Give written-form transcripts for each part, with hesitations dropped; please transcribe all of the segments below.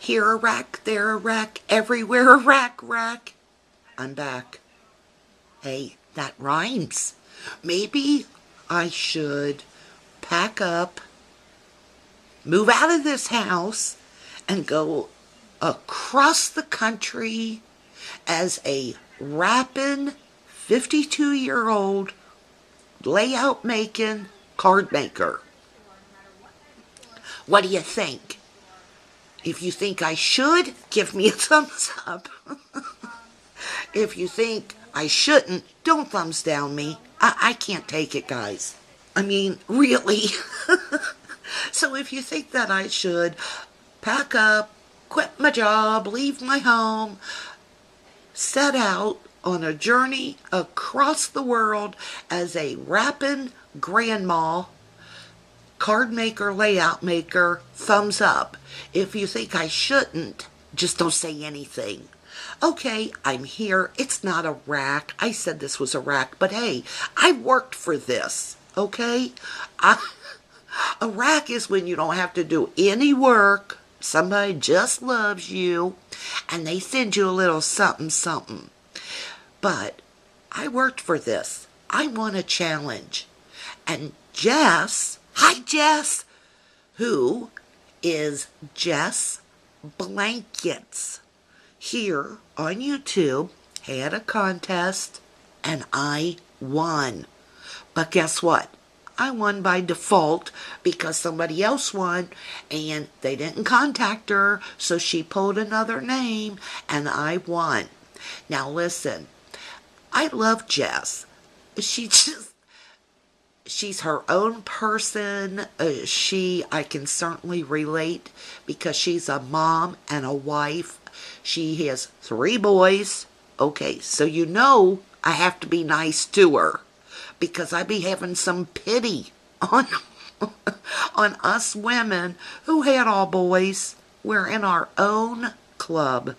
Here a rack, there a rack, everywhere a rack, rack. I'm back. Hey, that rhymes. Maybe I should pack up, move out of this house, and go across the country as a rapping 52-year-old layout making card maker. What do you think? If you think I should, give me a thumbs up. If you think I shouldn't, don't thumbs down me. I can't take it, guys. I mean, really. So if you think that I should pack up, quit my job, leave my home, set out on a journey across the world as a rapping grandma, card maker, layout maker, thumbs up. If you think I shouldn't, just don't say anything. Okay, I'm here. It's not a rack. I said this was a rack, but hey, I worked for this, okay? A rack is when you don't have to do any work. Somebody just loves you, and they send you a little something, something. But I worked for this. I won a challenge. And Jess, hi Jess, who is JESBlankets, here on YouTube, had a contest, and I won. But guess what? I won by default because somebody else won and they didn't contact her, so she pulled another name and I won. Now listen, I love Jess. She's her own person. I can certainly relate because she's a mom and a wife. She has 3 boys. Okay, so you know I have to be nice to her, because I be having some pity on us women who had all boys. We're in our own club.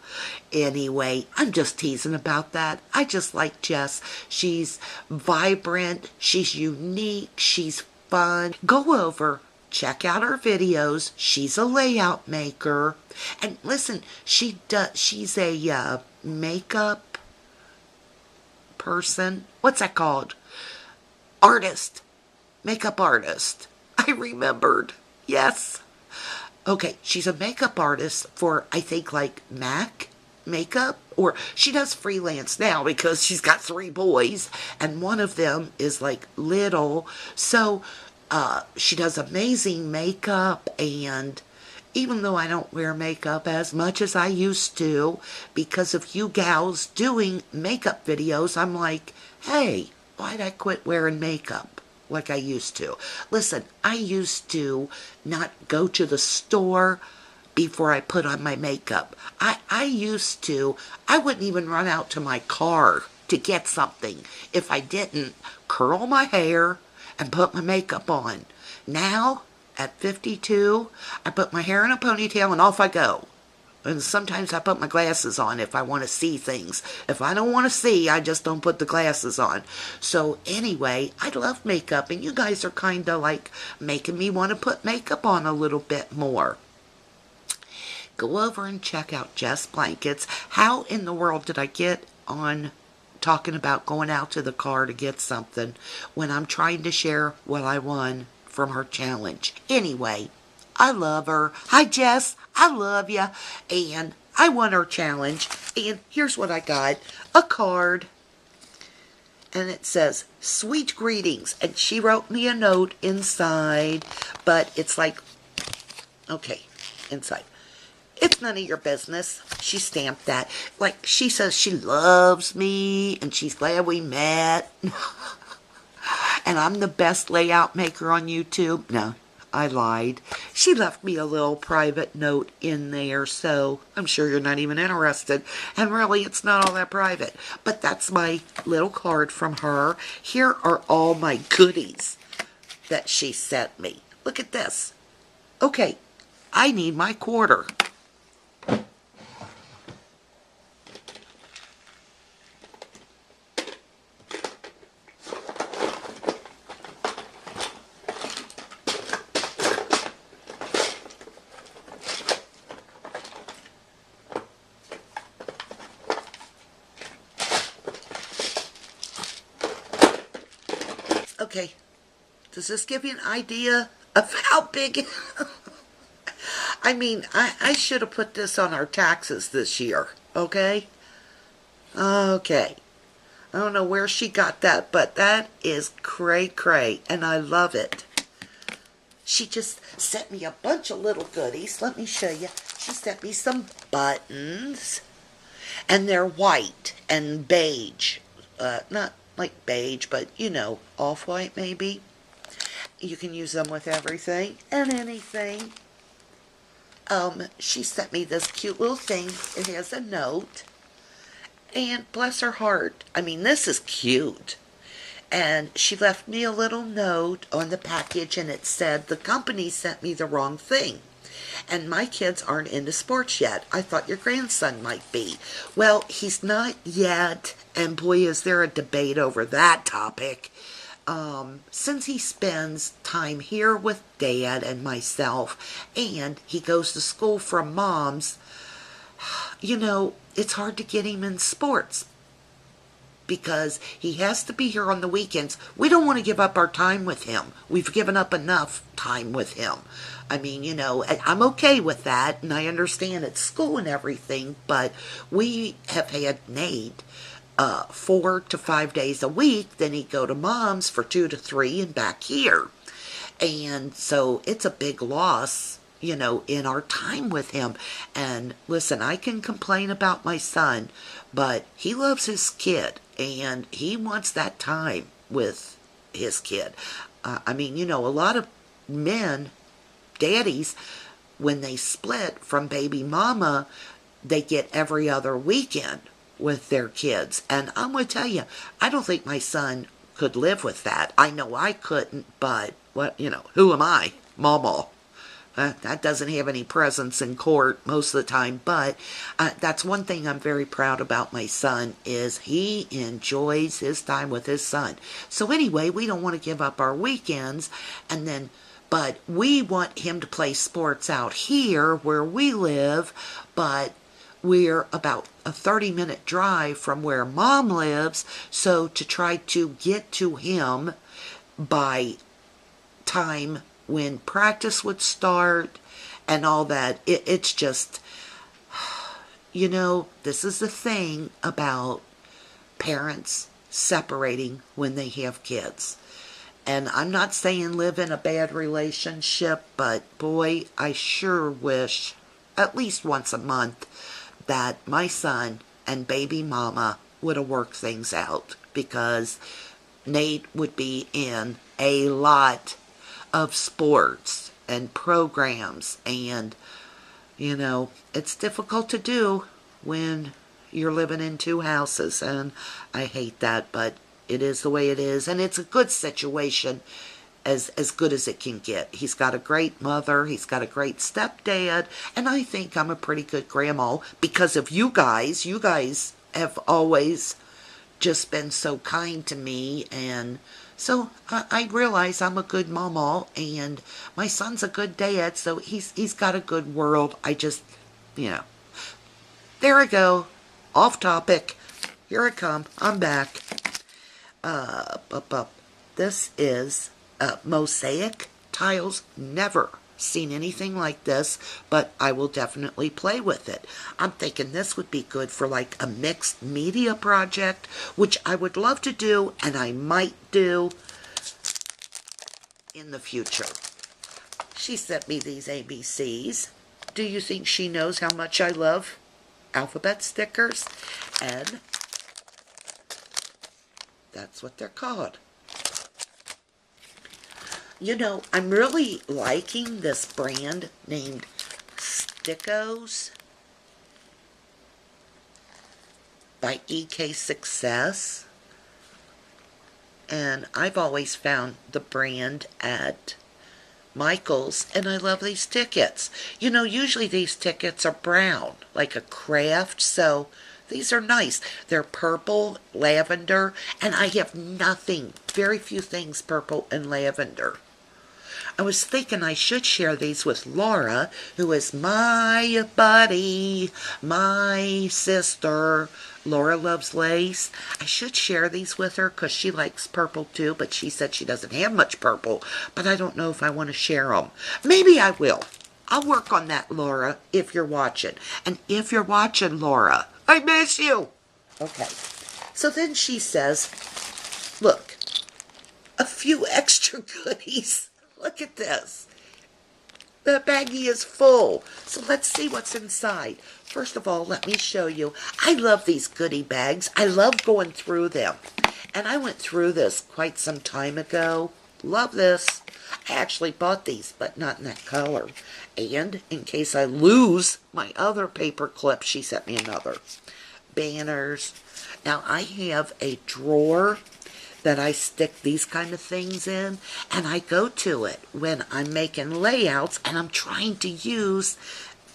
Anyway, I'm just teasing about that. I just like Jess. She's vibrant, she's unique, she's fun. Go over, check out her videos. She's a layout maker. And listen, she's a makeup person. What's that called? Artist. Makeup artist. I remembered. Yes. Okay, she's a makeup artist for, I think, like MAC makeup, or she does freelance now because she's got 3 boys and one of them is like little. So she does amazing makeup, and even though I don't wear makeup as much as I used to because of you gals doing makeup videos, I'm like, hey, why'd I quit wearing makeup like I used to? Listen, I used to not go to the store before I put on my makeup. I wouldn't even run out to my car to get something if I didn't curl my hair and put my makeup on. Now, at 52, I put my hair in a ponytail and off I go. And sometimes I put my glasses on if I want to see things. If I don't want to see, I just don't put the glasses on. So anyway, I love makeup, and you guys are kind of like making me want to put makeup on a little bit more. Go over and check out JESBlankets. How in the world did I get on talking about going out to the car to get something when I'm trying to share what I won from her challenge? Anyway, I love her. Hi, Jess. I love you. And I won her challenge. And here's what I got. A card. And it says, sweet greetings. And she wrote me a note inside. But it's like, okay, inside. It's none of your business. She stamped that. Like, she says she loves me and she's glad we met. And I'm the best layout maker on YouTube. No, I lied. She left me a little private note in there, so I'm sure you're not even interested. And really, it's not all that private. But that's my little card from her. Here are all my goodies that she sent me. Look at this. Okay, I need my quarter. Okay, does this give you an idea of how big? I mean, I should have put this on our taxes this year, okay? Okay. I don't know where she got that, but that is cray cray, and I love it. She just sent me a bunch of little goodies. Let me show you. She sent me some buttons, and they're white and beige. Not like beige, but you know, off-white maybe. You can use them with everything and anything. She sent me this cute little thing. It has a note. And bless her heart, I mean, this is cute. And she left me a little note on the package, and it said, the company sent me the wrong thing. And my kids aren't into sports yet. I thought your grandson might be. Well, he's not yet, and boy, is there a debate over that topic. Since he spends time here with Dad and myself, and he goes to school from Mom's, you know, it's hard to get him in sports because he has to be here on the weekends. We don't want to give up our time with him. We've given up enough time with him. I mean, you know, I'm okay with that, and I understand it's school and everything, but we have had Nate 4 to 5 days a week. Then he'd go to Mom's for 2 to 3 and back here. And so it's a big loss, you know, in our time with him. And listen, I can complain about my son, but he loves his kid, and he wants that time with his kid. I mean, you know, a lot of men, daddies, when they split from baby mama, they get every other weekend with their kids. And I'm going to tell you, I don't think my son could live with that. I know I couldn't, but what, you know, who am I? Mama. That doesn't have any presence in court most of the time, but that's one thing I'm very proud about my son, is he enjoys his time with his son. So anyway, we don't want to give up our weekends, and then, but we want him to play sports out here where we live, but we're about a 30-minute drive from where Mom lives, so to try to get to him by time when practice would start and all that, it's just, you know, this is the thing about parents separating when they have kids. And I'm not saying live in a bad relationship, but boy, I sure wish at least once a month that my son and baby mama would have worked things out, because Nate would be in a lot of sports and programs, and you know, it's difficult to do when you're living in 2 houses, and I hate that, but it is the way it is, and it's a good situation, as good as it can get. He's got a great mother, he's got a great stepdad, and I think I'm a pretty good grandma because of you guys. You guys have always just been so kind to me, and so I realize I'm a good mama, and my son's a good dad, so he's got a good world. I just, you know. There I go. Off topic. Here I come. I'm back. This is mosaic tiles. Never seen anything like this, but I will definitely play with it. I'm thinking this would be good for like a mixed media project, which I would love to do, and I might do in the future. She sent me these ABCs. Do you think she knows how much I love alphabet stickers? And that's what they're called. You know, I'm really liking this brand named Stickos by EK Success. And I've always found the brand at Michael's, and I love these tickets. You know, usually these tickets are brown, like a craft, so these are nice. They're purple, lavender, and I have nothing, very few things purple and lavender. I was thinking I should share these with Laura, who is my buddy, my sister. Laura loves lace. I should share these with her because she likes purple too, but she said she doesn't have much purple, but I don't know if I want to share them. Maybe I will. I'll work on that, Laura, if you're watching. And if you're watching, Laura, I miss you. Okay. So then she says, look, a few extra goodies. Look at this. The baggie is full. So let's see what's inside. First of all, let me show you. I love these goodie bags. I love going through them. And I went through this quite some time ago. Love this. I actually bought these, but not in that color. And in case I lose my other paper clip, she sent me another. Banners. Now I have a drawer that I stick these kind of things in, and I go to it when I'm making layouts and I'm trying to use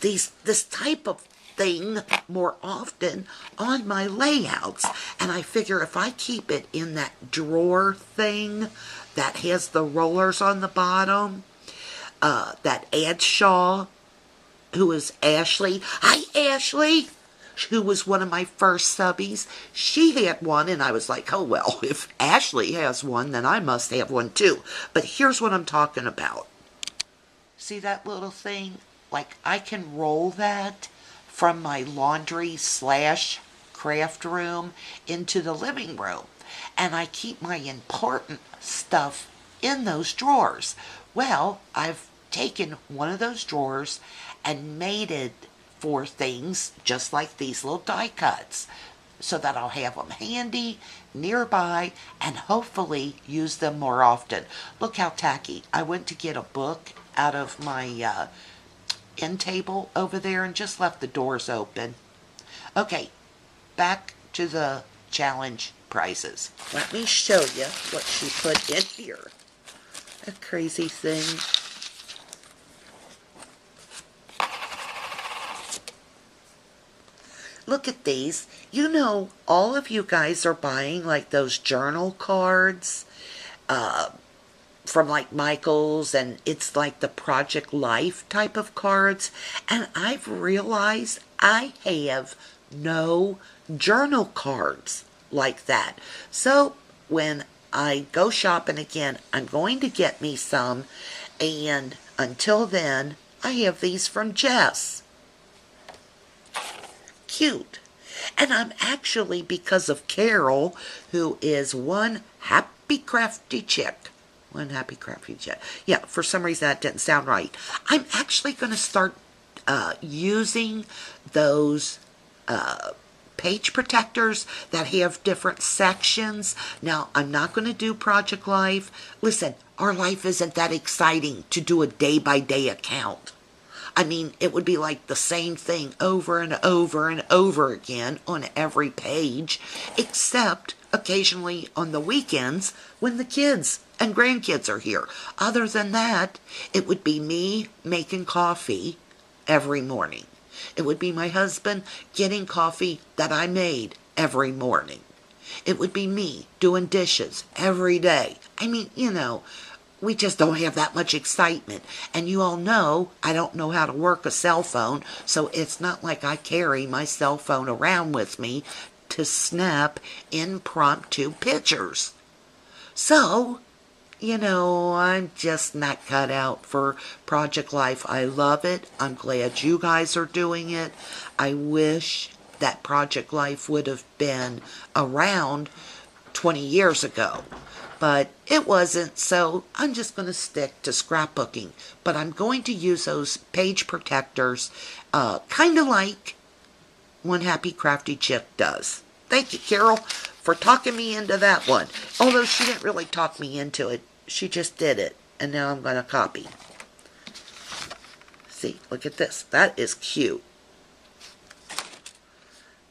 this type of thing more often on my layouts. And I figure if I keep it in that drawer thing that has the rollers on the bottom, that Ed Shaw, who is Ashley. Hi, Ashley! Who was one of my first subbies. She had one, and I was like, oh, well, if Ashley has one, then I must have one too. But here's what I'm talking about. See that little thing? Like, I can roll that from my laundry / craft room into the living room. And I keep my important stuff in those drawers. Well, I've taken one of those drawers and made it for things just like these little die cuts, so that I'll have them handy, nearby, and hopefully use them more often. Look how tacky. I went to get a book out of my end table over there and just left the doors open. Okay, back to the challenge prizes. Let me show you what she put in here. A crazy thing. Look at these. You know, all of you guys are buying like those journal cards from like Michael's, and it's like the Project Life type of cards. And I've realized I have no journal cards like that. So when I go shopping again, I'm going to get me some. And until then, I have these from Jess. Cute. And I'm actually, because of Carol, who is one happy crafty chick. One happy crafty chick. Yeah, for some reason that didn't sound right. I'm actually going to start using those page protectors that have different sections. Now, I'm not going to do Project Life. Listen, our life isn't that exciting to do a day-by-day account. I mean, it would be like the same thing over and over and over again on every page, except occasionally on the weekends when the kids and grandkids are here. Other than that, it would be me making coffee every morning. It would be my husband getting coffee that I made every morning. It would be me doing dishes every day. I mean, you know, we just don't have that much excitement. And you all know I don't know how to work a cell phone, so it's not like I carry my cell phone around with me to snap impromptu pictures. So, you know, I'm just not cut out for Project Life. I love it. I'm glad you guys are doing it. I wish that Project Life would have been around 20 years ago. But it wasn't, so I'm just going to stick to scrapbooking. But I'm going to use those page protectors, kind of like One Happy Crafty Chick does. Thank you, Carol, for talking me into that one. Although she didn't really talk me into it. She just did it. And now I'm going to copy. See, look at this. That is cute.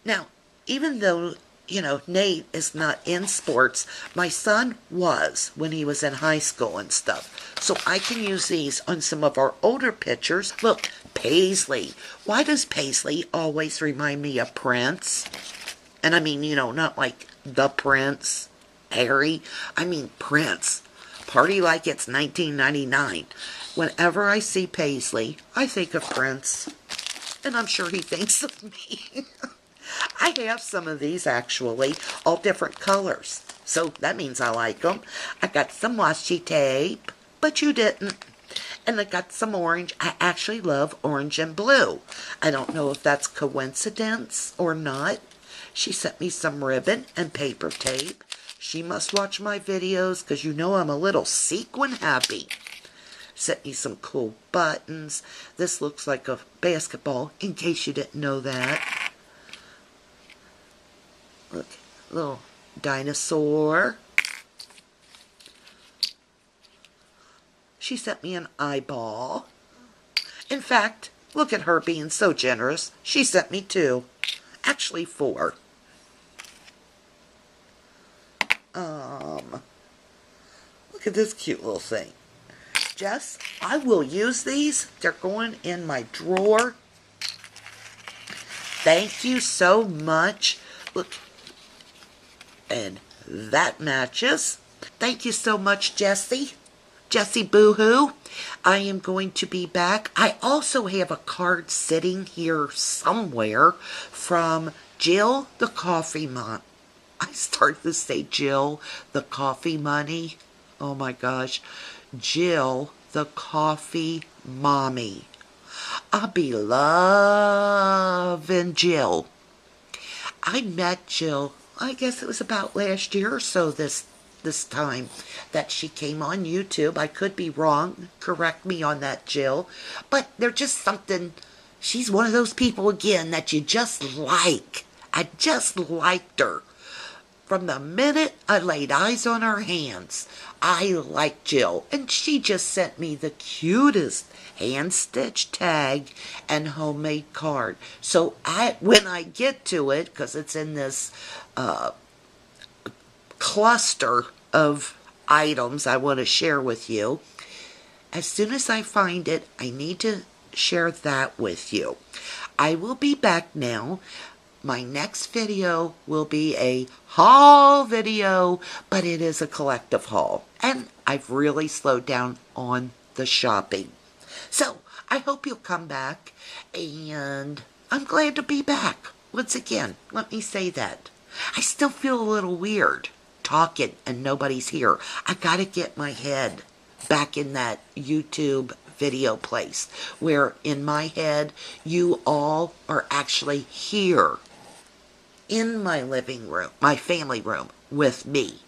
Now, even though, you know, Nate is not in sports, my son was when he was in high school and stuff. So I can use these on some of our older pictures. Look, Paisley. Why does Paisley always remind me of Prince? And I mean, you know, not like the Prince, Harry. I mean Prince. Party like it's 1999. Whenever I see Paisley, I think of Prince. And I'm sure he thinks of me. I have some of these, actually, all different colors. So that means I like them. I got some washi tape, but you didn't. And I got some orange. I actually love orange and blue. I don't know if that's coincidence or not. She sent me some ribbon and paper tape. She must watch my videos because you know I'm a little sequin happy. Sent me some cool buttons. This looks like a basketball, in case you didn't know that. Look, little dinosaur. She sent me an eyeball. In fact, look at her being so generous. She sent me 2. Actually 4. Look at this cute little thing. Jess, I will use these. They're going in my drawer. Thank you so much. Look. And that matches. Thank you so much, Jessie. Jessie Boohoo. I am going to be back. I also have a card sitting here somewhere from Jill the Coffee Money. I started to say Jill the Coffee Money. Oh my gosh. Jill the Coffee Mommy. I be loving Jill. I met Jill, I guess it was about last year or so this time that she came on YouTube. I could be wrong. Correct me on that, Jill. But they're just something. She's one of those people again that you just like. I just liked her. From the minute I laid eyes on her hands, I liked Jill. And she just sent me the cutest hand-stitched tag and homemade card. So when I get to it, because it's in this cluster of items I want to share with you, as soon as I find it, I need to share that with you. I will be back now. My next video will be a haul video, but it is a collective haul. And I've really slowed down on the shopping. So, I hope you'll come back, and I'm glad to be back. Once again, let me say that. I still feel a little weird talking and nobody's here. I gotta get my head back in that YouTube video place, where in my head, you all are actually here in my living room, my family room, with me.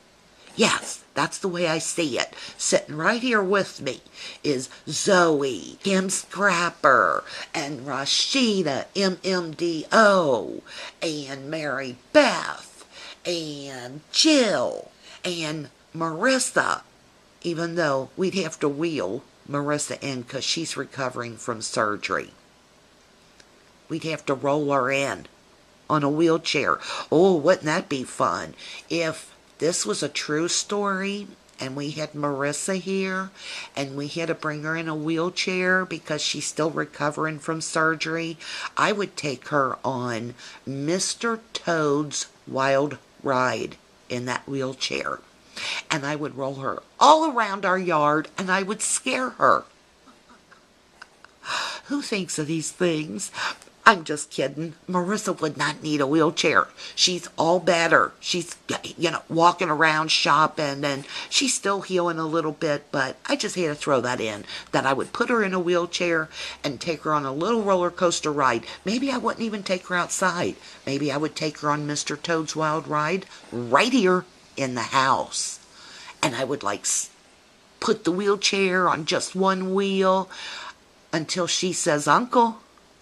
Yes, that's the way I see it. Sitting right here with me is Zoe, Kim Scrapper, and Rashida, MMDO, and Mary Beth, and Jill, and Marissa, even though we'd have to wheel Marissa in because she's recovering from surgery. We'd have to roll her in on a wheelchair. Oh, wouldn't that be fun if this was a true story and we had Marissa here and we had to bring her in a wheelchair because she's still recovering from surgery. I would take her on Mr. Toad's Wild Ride in that wheelchair, and I would roll her all around our yard and I would scare her. Who thinks of these things? I'm just kidding. Marissa would not need a wheelchair. She's all better. She's, walking around shopping, and she's still healing a little bit, but I just had to throw that in, that I would put her in a wheelchair and take her on a little roller coaster ride. Maybe I wouldn't even take her outside. Maybe I would take her on Mr. Toad's Wild Ride right here in the house. And I would, put the wheelchair on just one wheel until she says, "Uncle,"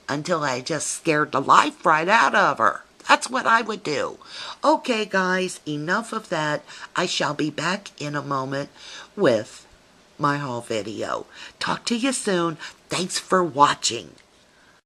until I just scared the life right out of her. That's what I would do. Okay, guys, enough of that. I shall be back in a moment with my haul video. Talk to you soon. Thanks for watching.